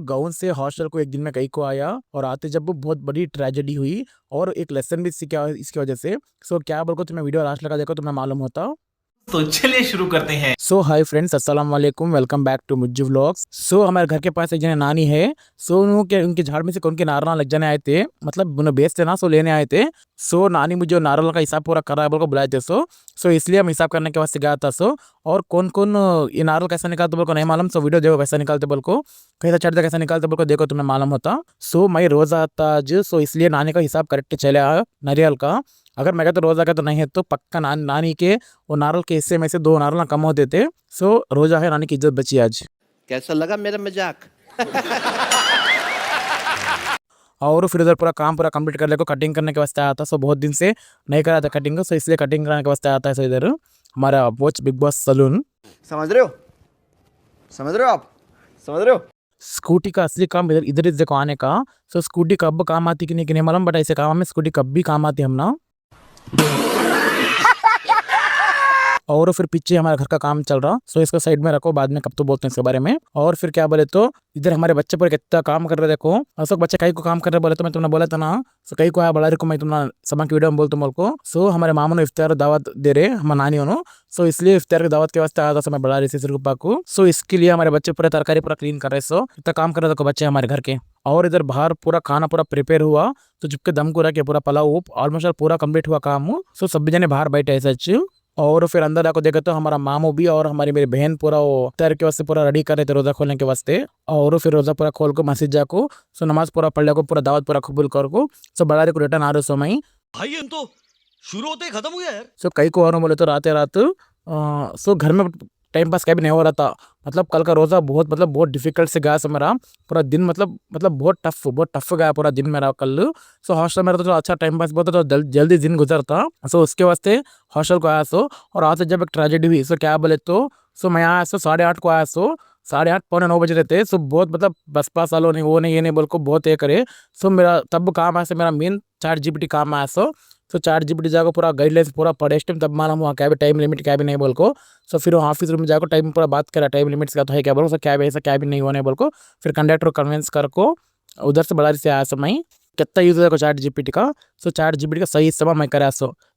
गाँव से हॉस्टल को एक दिन में कहीं को आया और आते जब वो बहुत बड़ी ट्रेजेडी हुई और एक लेसन भी सीखा इसकी वजह से। क्या बोल को तुम्हें वीडियो लास्ट लगा देखो तुम्हें मालूम होता। तो चलिए शुरू करते हैं। हाय फ्रेंड्स, अस्सलाम वालेकुम, welcome back to Mujju vlogs. हमारे घर के पास एक जने नानी है। उनके झाड़ में से उनके नारना लग जाने आए थे, मतलब उन्हें बेचते ना, लेने आए थे। नानी मुझे नारल का हिसाब पूरा कर रहा है बोल को बुलाए थे। इसलिए हम हिसाब करने के वास्ते गया था। और कौन कौन ये नारल कैसा निकालते बोल को नहीं मालूम। वीडियो देखो कैसा निकालते बोल को, कैसा चढ़ते कैसा निकालते बोल को देखो, तुम्हें मालूम होता। मैं रोजा आता आज, इसलिए नानी का हिसाब करेक्ट चले आया नारियल का। अगर मैं कहता रोजा का तो नहीं है तो पक्का नानी के वो नारल के हिस्से में से 2 नारल कम होते थे। रोजा है, नानी की इज्जत बची आज। कैसा लगा मेरा मजाक? और फिर उधर पूरा काम पूरा कंप्लीट कर ले को कटिंग करने के वास्ते आया था। बहुत दिन से नहीं करा था कटिंग, इसलिए कटिंग कराने के वास्ते आया था। इधर हमारा वॉच बिग बॉस सलून। समझ रहे हो? समझ रहे हो आप? समझ रहे हो? स्कूटी का असली काम इधर इधर देखो आने का। स्कूटी कब काम आती कि नहीं मालूम, बट ऐसे काम में स्कूटी कब भी काम आती हम ना। और फिर पीछे हमारे घर का काम चल रहा। इसको साइड में रखो, बाद में कब तो बोलते हैं इसके बारे में। और फिर क्या बोले तो इधर हमारे बच्चे पर कितना काम कर रहे देखो। अशोक बच्चे कहीं को काम कर रहे बोले तो मैं तुमने बोला था ना। कहीं को आया बड़ा को मैं तुम्हारा समा की वीडियो में बोलता को। हमारे मामू ने इफ्तार दावत दे रहे हमारे नानी हो। इसलिए इफ्तार की दावत के वास्ते आया था मैं बड़ा रही सिरगुप्पा को। इसके लिए हमारे बच्चे पूरा तरकारी पूरा क्लीन कर रहे। इतना काम कर रहे थे बच्चे हमारे घर के। और इधर बाहर पूरा खाना पूरा प्रिपेयर हुआ, तो चुपके दम को रखे पूरा पुलाव ऑलमोस्ट पूरा कंप्लीट हुआ काम। सभी जने बाहर बैठे ऐसा। और फिर अंदर आकर देखा तो हमारा मामू भी और हमारी मेरी बहन पूरा वो इफ्तार के वास्ते पूरा रेडी कर रहे थे रोजा खोलने के वास्ते। और फिर रोजा पूरा खोल को मस्जिद जाको नमाज पूरा पढ़ को पूरा दावत पूरा कबूल कर को बड़ा को रिटर्न आ रहे मैं भाई हम तो शुरू होते ही खत्म हो गया यार। कई को और बोले तो रात घर में टाइम पास क्या भी नहीं हो रहा था। मतलब कल का रोजा बहुत डिफिकल्ट से गया मेरा पूरा दिन। मतलब बहुत टफ गया पूरा दिन मेरा कल। हॉस्टल में तो अच्छा टाइम पास बहुत तो जल्दी दिन गुजरता। उसके वास्ते हॉस्टल को आया। और आज जब एक ट्रेजेडी हुई क्या बोले तो मैं आया 8:30 को आया। 8:30 पौने 9 बज रहे थे। बहुत मतलब बस पास वालों नहीं वो नहीं ये नहीं बोल को बहुत ये करे। मेरा तब काम आया मेरा मेन चैट जीपीटी काम आया। चैट जीपीटी जाकर पूरा गाइडलाइंस पूरा पढ़े टाइम तब मालूम हुआ क्या भी टाइम लिमिट क्या भी नहीं बोल को। फिर वो ऑफिस रूम में जाकर टाइम पूरा बात करा टाइम लिमिट्स का तो है क्या बोलो। क्या भी ऐसा क्या भी नहीं होने बोल को। फिर कंडक्टर को कन्विंस कर को उधर से बड़ारी से आया मैं कितना यूज है चैट जीपीटी का। चैट जीपीटी का सही इस्तेमाल मैं करा।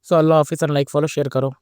अल्लाह हाफिज़, लाइक फॉलो शेयर करो।